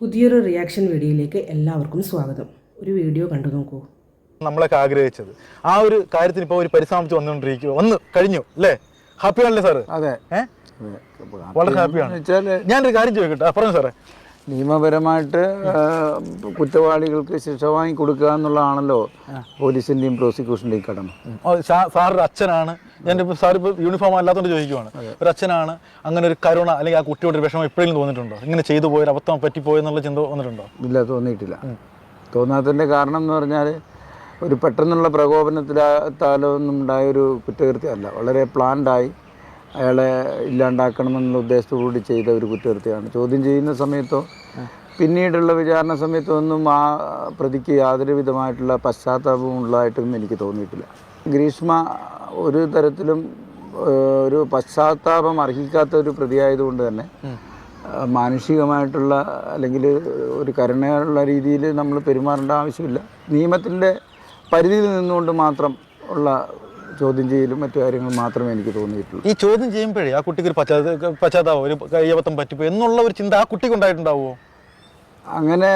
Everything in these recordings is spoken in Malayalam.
പുതിയൊരു റിയാക്ഷൻ വീഡിയോയിലേക്ക് എല്ലാവർക്കും സ്വാഗതം. ഒരു വീഡിയോ കണ്ടു നോക്കൂ. നമ്മളൊക്കെ ആഗ്രഹിച്ചത് ആ ഒരു കാര്യത്തിന് ഇപ്പോൾ ഒരു പരിസമാപ്തി വന്നുകൊണ്ടിരിക്കുക വന്നു കഴിഞ്ഞു അല്ലേ? ഹാപ്പിയാണല്ലേ സാറ്? അതെ, വളരെ ഹാപ്പിയാണ്. ഞാനൊരു കാര്യം ചോദിക്കട്ടെ, പറഞ്ഞു സാറേ. നിയമപരമായിട്ട് കുറ്റവാളികൾക്ക് ശിക്ഷ വാങ്ങി കൊടുക്കുക എന്നുള്ളതാണല്ലോ പോലീസിൻ്റെയും പ്രോസിക്യൂഷൻ്റെയും കടമ. സാറൊരു അച്ഛനാണ്, ഞാൻ സാർ ഇപ്പോൾ യൂണിഫോം അല്ലാത്തതുകൊണ്ട് ചോദിക്കുവാണ്. ഒരു അച്ഛനാണ്, അങ്ങനെ ഒരു കരുണ അല്ലെങ്കിൽ ആ കുട്ടിയോട് ഒരു വിഷമം എപ്പോഴും തോന്നിയിട്ടുണ്ടോ? ഇങ്ങനെ ചെയ്തു പോയൊരു അബദ്ധം പറ്റിപ്പോയെന്നുള്ള ചിന്ത വന്നിട്ടുണ്ടോ? ഇല്ല, തോന്നിയിട്ടില്ല. തോന്നാത്തതിൻ്റെ കാരണം എന്ന് പറഞ്ഞാൽ ഒരു പെട്ടെന്നുള്ള പ്രകോപനത്തിലൊന്നും ഉണ്ടായൊരു കുറ്റകൃത്യമല്ല. വളരെ പ്ലാൻഡായി അയാളെ ഇല്ലാണ്ടാക്കണമെന്നുള്ള ഉദ്ദേശത്തോടുകൂടി ചെയ്ത ഒരു കുറ്റകൃത്യമാണ്. ചോദ്യം ചെയ്യുന്ന സമയത്തോ പിന്നീടുള്ള വിചാരണ സമയത്തോ ഒന്നും ആ പ്രതിക്ക് യാതൊരു വിധമായിട്ടുള്ള പശ്ചാത്താപവും ഉള്ളതായിട്ടൊന്നും എനിക്ക് തോന്നിയിട്ടില്ല. ഗ്രീഷ്മ ഒരു തരത്തിലും ഒരു പശ്ചാത്താപം അർഹിക്കാത്ത ഒരു പ്രതിയായതുകൊണ്ട് തന്നെ മാനുഷികമായിട്ടുള്ള അല്ലെങ്കിൽ ഒരു കരുണയുള്ള രീതിയിൽ നമ്മൾ പെരുമാറേണ്ട ആവശ്യമില്ല. നിയമത്തിൻ്റെ പരിധിയിൽ നിന്നുകൊണ്ട് മാത്രം ഉള്ള ചോദ്യം ചെയ്യലും മറ്റു കാര്യങ്ങളും മാത്രമേ എനിക്ക് തോന്നിയിട്ടുള്ളൂ. ഈ ചോദ്യം ചെയ്യുമ്പോഴേ ആ കുട്ടിക്ക് ഒരു പശ്ചാത്താപം, ഒരു കയ്യബദ്ധം പറ്റിപ്പോ എന്നുള്ള ഒരു ചിന്ത ആ കുട്ടിക്ക് ഉണ്ടായിട്ടുണ്ടാവുമോ? അങ്ങനെ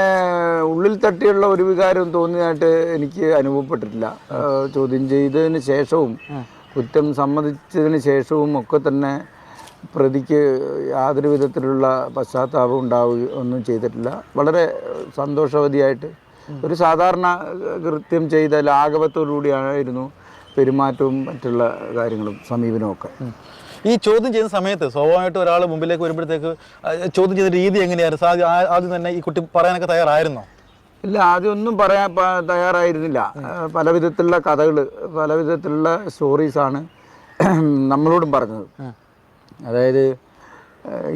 ഉള്ളിൽ തട്ടിയുള്ള ഒരു വികാരം തോന്നിയതായിട്ട് എനിക്ക് അനുഭവപ്പെട്ടിട്ടില്ല. ചോദ്യം ചെയ്തതിന് ശേഷവും കുറ്റം സമ്മതിച്ചതിന് ശേഷവും ഒക്കെ തന്നെ പ്രതിക്ക് യാതൊരു വിധത്തിലുള്ള പശ്ചാത്താപം ഉണ്ടാവുകയോ ഒന്നും ചെയ്തിട്ടില്ല. വളരെ സന്തോഷവതിയായിട്ട് ഒരു സാധാരണ കൃത്യം ചെയ്ത ലാഘവത്തോടുകൂടിയായിരുന്നു പെരുമാറ്റവും മറ്റുള്ള കാര്യങ്ങളും സമീപനവും ഒക്കെ. ഈ ചോദ്യം ചെയ്യുന്ന സമയത്ത് സ്വാഭാവികമായിട്ട് ഒരാൾ മുമ്പിലേക്ക് വരുമ്പോഴത്തേക്ക് ചോദ്യം ചെയ്ത രീതി എങ്ങനെയായിരുന്നു? ആദ്യം തന്നെ ഈ കുട്ടി പറയാനൊക്കെ തയ്യാറായിരുന്നോ? ഇല്ല, ആദ്യം ഒന്നും പറയാൻ തയ്യാറായിരുന്നില്ല. പല വിധത്തിലുള്ള കഥകൾ, പല വിധത്തിലുള്ള സ്റ്റോറീസാണ് നമ്മളോടും പറഞ്ഞത്. അതായത്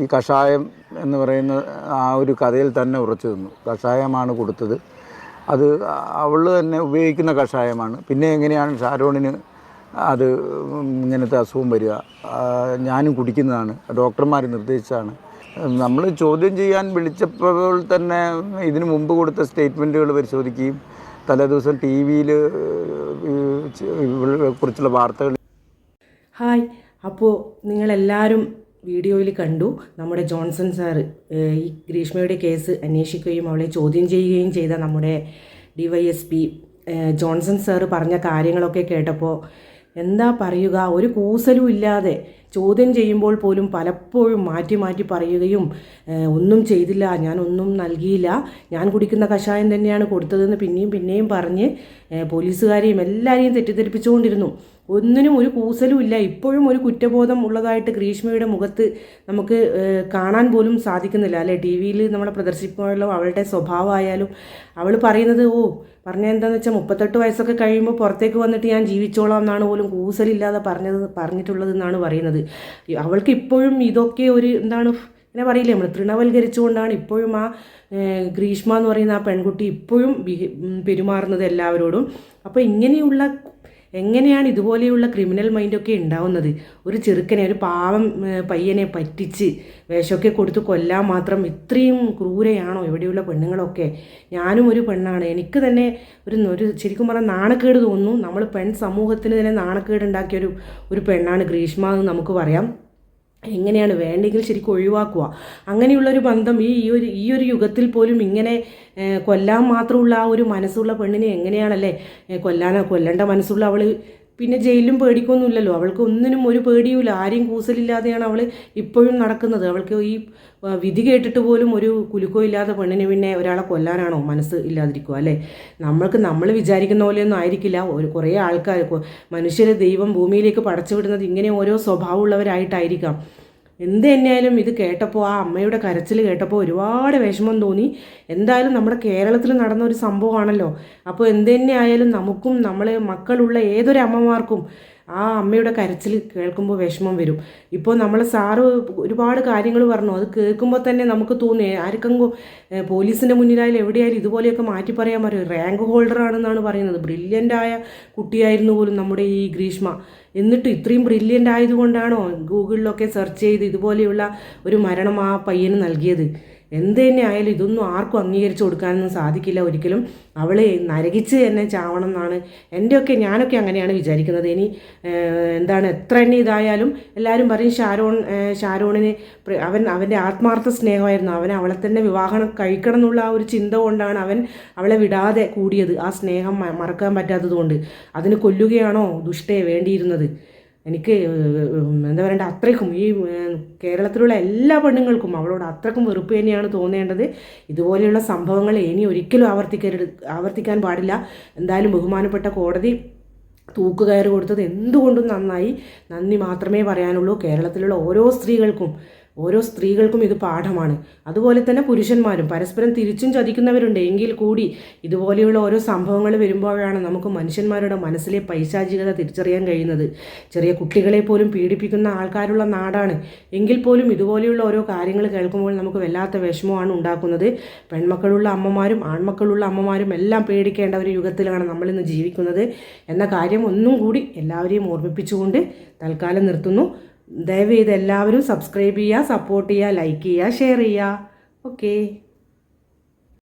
ഈ കഷായം എന്ന് പറയുന്ന ആ ഒരു കഥയിൽ തന്നെ ഉറച്ചു നിന്നു. കഷായമാണ് കൊടുത്തത്, അത് അവൾ തന്നെ ഉപയോഗിക്കുന്ന കഷായമാണ്. പിന്നെ എങ്ങനെയാണ് ഷാരോണിന് അത് ഇങ്ങനത്തെ അസുഖം വരിക? ഞാനും കുടിക്കുന്നതാണ്, ഡോക്ടർമാർ നിർദ്ദേശിച്ചാണ്. നമ്മൾ ചോദ്യം ചെയ്യാൻ വിളിച്ചപ്പോൾ തന്നെ ഇതിനു മുമ്പ് കൊടുത്ത സ്റ്റേറ്റ്മെൻറ്റുകൾ പരിശോധിക്കുകയും തലേദിവസം ടി വിയിൽ കുറിച്ചുള്ള വാർത്തകൾ. ഹായ്, അപ്പോൾ നിങ്ങളെല്ലാവരും വീഡിയോയിൽ കണ്ടു നമ്മുടെ ജോൺസൺ സാറ് ഈ ഗ്രീഷ്മയുടെ കേസ് അന്വേഷിക്കുകയും അവളെ ചോദ്യം ചെയ്യുകയും ചെയ്ത നമ്മുടെ DYSP ജോൺസൺ സാറ് പറഞ്ഞ കാര്യങ്ങളൊക്കെ കേട്ടപ്പോൾ എന്താ പറയുക, ഒരു കൂസലും ഇല്ലാതെ ചോദ്യം ചെയ്യുമ്പോൾ പോലും പലപ്പോഴും മാറ്റി മാറ്റി പറയുകയും ഒന്നും ചെയ്തില്ല, ഞാനൊന്നും നൽകിയില്ല, ഞാൻ കുടിക്കുന്ന കഷായം തന്നെയാണ് കൊടുത്തതെന്ന് പിന്നെയും പറഞ്ഞ് പോലീസുകാരെയും എല്ലാവരെയും തെറ്റിദ്ധരിപ്പിച്ചുകൊണ്ടിരുന്നു. ഒന്നിനും ഒരു കൂസലും ഇല്ല. ഇപ്പോഴും ഒരു കുറ്റബോധം ഉള്ളതായിട്ട് ഗ്രീഷ്മയുടെ മുഖത്ത് നമുക്ക് കാണാൻ പോലും സാധിക്കുന്നില്ല അല്ലേ? ടി വിയിൽ നമ്മളെ പ്രദർശിപ്പിക്കുമ്പോഴും അവളുടെ സ്വഭാവമായാലും അവൾ പറയുന്നത് എന്താണെന്ന് വെച്ചാൽ 38 വയസ്സൊക്കെ കഴിയുമ്പോൾ പുറത്തേക്ക് വന്നിട്ട് ഞാൻ ജീവിച്ചോളാം എന്നാണ് പോലും കൂസലില്ലാതെ പറഞ്ഞിട്ടുള്ളതെന്നാണ് പറയുന്നത്. അവൾക്ക് ഇപ്പോഴും ഇതൊക്കെ ഒരു എന്താണ് ഇങ്ങനെ പറയില്ലേ, നമ്മൾ തൃണവൽക്കരിച്ചുകൊണ്ടാണ് ഇപ്പോഴും ആ ഗ്രീഷ്മ എന്ന് പറയുന്ന ആ പെൺകുട്ടി ഇപ്പോഴും പെരുമാറുന്നത് എല്ലാവരോടും. അപ്പോൾ എങ്ങനെയാണ് ഇതുപോലെയുള്ള ക്രിമിനൽ മൈൻഡൊക്കെ ഉണ്ടാവുന്നത്? ഒരു ചെറുക്കനെ, ഒരു പാവം പയ്യനെ പറ്റിച്ച് വേഷമൊക്കെ കൊടുത്ത് കൊല്ലാൻ മാത്രം ഇത്രയും ക്രൂരയാണോ ഇവിടെയുള്ള പെണ്ണുങ്ങളൊക്കെ? ഞാനും ഒരു പെണ്ണാണ്, എനിക്ക് തന്നെ ഒരു ശരിക്കും പറഞ്ഞാൽ നാണക്കേട് തോന്നുന്നു. നമ്മൾ സമൂഹത്തിന് തന്നെ നാണക്കേട് ഉണ്ടാക്കിയ ഒരു പെണ്ണാണ് ഗ്രീഷ്മ എന്ന് നമുക്ക് പറയാം. എങ്ങനെയാണ് വേണ്ടെങ്കിൽ ശരിക്കും ഒഴിവാക്കുക അങ്ങനെയുള്ളൊരു ബന്ധം? ഈ ഒരു യുഗത്തിൽ പോലും ഇങ്ങനെ കൊല്ലാൻ മാത്രമുള്ള ആ ഒരു മനസ്സുള്ള പെണ്ണിനെ എങ്ങനെയാണല്ലേ കൊല്ലേണ്ട മനസ്സുള്ള അവൾ പിന്നെ ജയിലിലും പേടിക്കൊന്നുമില്ലല്ലോ. അവൾക്ക് ഒന്നിനും ഒരു പേടിയുമില്ല, ആരെയും കൂസലില്ലാതെയാണ് അവൾ ഇപ്പോഴും നടക്കുന്നത്. അവൾക്ക് ഈ വിധി കേട്ടിട്ട് പോലും ഒരു കുലുക്കോ ഇല്ലാത്ത പെണ്ണിനെ പിന്നെ ഒരാളെ കൊല്ലാനാണോ മനസ്സ് ഇല്ലാതിരിക്കുക അല്ലേ? നമ്മൾ വിചാരിക്കുന്ന പോലെയൊന്നും ആയിരിക്കില്ല. കുറേ ആൾക്കാർ, മനുഷ്യരെ ദൈവം ഭൂമിയിലേക്ക് പടച്ചു വിടുന്നത് ഇങ്ങനെ ഓരോ സ്വഭാവമുള്ളവരായിട്ടായിരിക്കാം. എന്ത് തന്നെയായാലും ഇത് കേട്ടപ്പോൾ, ആ അമ്മയുടെ കരച്ചിൽ കേട്ടപ്പോൾ ഒരുപാട് വിഷമം തോന്നി. എന്തായാലും നമ്മുടെ കേരളത്തിൽ നടന്ന ഒരു സംഭവമാണല്ലോ. അപ്പോൾ എന്ത് തന്നെ ആയാലും നമുക്കും നമ്മളെ മക്കളുള്ള ഏതൊരു അമ്മമാർക്കും ആ അമ്മയുടെ കരച്ചിൽ കേൾക്കുമ്പോൾ വിഷമം വരും. ഇപ്പോൾ നമ്മളെ സാറ് ഒരുപാട് കാര്യങ്ങൾ പറഞ്ഞു, അത് കേൾക്കുമ്പോൾ തന്നെ നമുക്ക് തോന്നി ആർക്കെങ്കിലും പോലീസിൻ്റെ മുന്നിലായാലും എവിടെയായാലും ഇതുപോലെയൊക്കെ മാറ്റി പറയാൻ പറയും. റാങ്ക് ഹോൾഡറാണെന്നാണ് പറയുന്നത്. ബ്രില്യൻ്റായ കുട്ടിയായിരുന്നു പോലും നമ്മുടെ ഈ ഗ്രീഷ്മ. എന്നിട്ട് ഇത്രയും ബ്രില്യൻ്റ് ആയതുകൊണ്ടാണോ ഗൂഗിളിലൊക്കെ സെർച്ച് ചെയ്ത് ഇതുപോലെയുള്ള ഒരു മരണം ആ പയ്യന് നൽകിയത്? എന്ത് തന്നെ ആയാലും ഇതൊന്നും ആർക്കും അംഗീകരിച്ചു കൊടുക്കാനൊന്നും സാധിക്കില്ല ഒരിക്കലും. അവൾ നരകിച്ച് തന്നെ ചാവണം എന്നാണ് ഞാനൊക്കെ അങ്ങനെയാണ് വിചാരിക്കുന്നത്. ഇനി എന്താണ് എത്ര തന്നെ ഇതായാലും എല്ലാവരും പറയും ഷാരോണിന് അവൻ്റെ ആത്മാർത്ഥ സ്നേഹമായിരുന്നു, അവളെ തന്നെ വിവാഹം കഴിക്കണം എന്നുള്ള ആ ഒരു ചിന്ത കൊണ്ടാണ് അവളെ വിടാതെ കൂടിയത്. ആ സ്നേഹം മറക്കാൻ പറ്റാത്തത് കൊണ്ട്. അതിന് കൊല്ലുകയാണോ ദുഷ്ടയെ വേണ്ടിയിരുന്നത്? എനിക്ക് എന്താ പറയണ്ട, അത്രയ്ക്കും ഈ കേരളത്തിലുള്ള എല്ലാ പെണ്ണുങ്ങൾക്കും അവളോട് അത്രയ്ക്കും വെറുപ്പ് തന്നെയാണ് തോന്നേണ്ടത്. ഇതുപോലെയുള്ള സംഭവങ്ങൾ ഇനി ഒരിക്കലും ആവർത്തിക്കാൻ പാടില്ല. എന്തായാലും ബഹുമാനപ്പെട്ട കോടതി തൂക്കുകയറ് കൊടുത്തത് എന്തുകൊണ്ടും നന്ദി മാത്രമേ പറയാനുള്ളൂ. കേരളത്തിലുള്ള ഓരോ സ്ത്രീകൾക്കും ഇത് പാഠമാണ്. അതുപോലെ തന്നെ പുരുഷന്മാരും പരസ്പരം തിരിച്ചും ചതിക്കുന്നവരുണ്ട്. എങ്കിൽ കൂടി ഇതുപോലെയുള്ള ഓരോ സംഭവങ്ങൾ വരുമ്പോഴാണ് നമുക്ക് മനുഷ്യന്മാരുടെ മനസ്സിലെ പൈശാചികത തിരിച്ചറിയാൻ കഴിയുന്നത്. ചെറിയ കുട്ടികളെ പോലും പീഡിപ്പിക്കുന്ന ആൾക്കാരുള്ള നാടാണ്. എങ്കിൽ പോലും ഇതുപോലെയുള്ള ഓരോ കാര്യങ്ങൾ കേൾക്കുമ്പോൾ നമുക്ക് വല്ലാത്ത വിഷമമാണ് ഉണ്ടാക്കുന്നത്. പെൺമക്കളുള്ള അമ്മമാരും ആൺമക്കളുള്ള അമ്മമാരും എല്ലാം പേടിക്കേണ്ട ഒരു യുഗത്തിലാണ് നമ്മളിന്ന് ജീവിക്കുന്നത് എന്ന കാര്യം ഒന്നും കൂടി എല്ലാവരെയും ഓർമ്മിപ്പിച്ചുകൊണ്ട് തൽക്കാലം നിർത്തുന്നു. ദയവ് ചെയ്ത് എല്ലാവരും സബ്സ്ക്രൈബ് ചെയ്യുക, സപ്പോർട്ട് ചെയ്യുക, ലൈക്ക് ചെയ്യുക, ഷെയർ ചെയ്യുക. ഓക്കേ.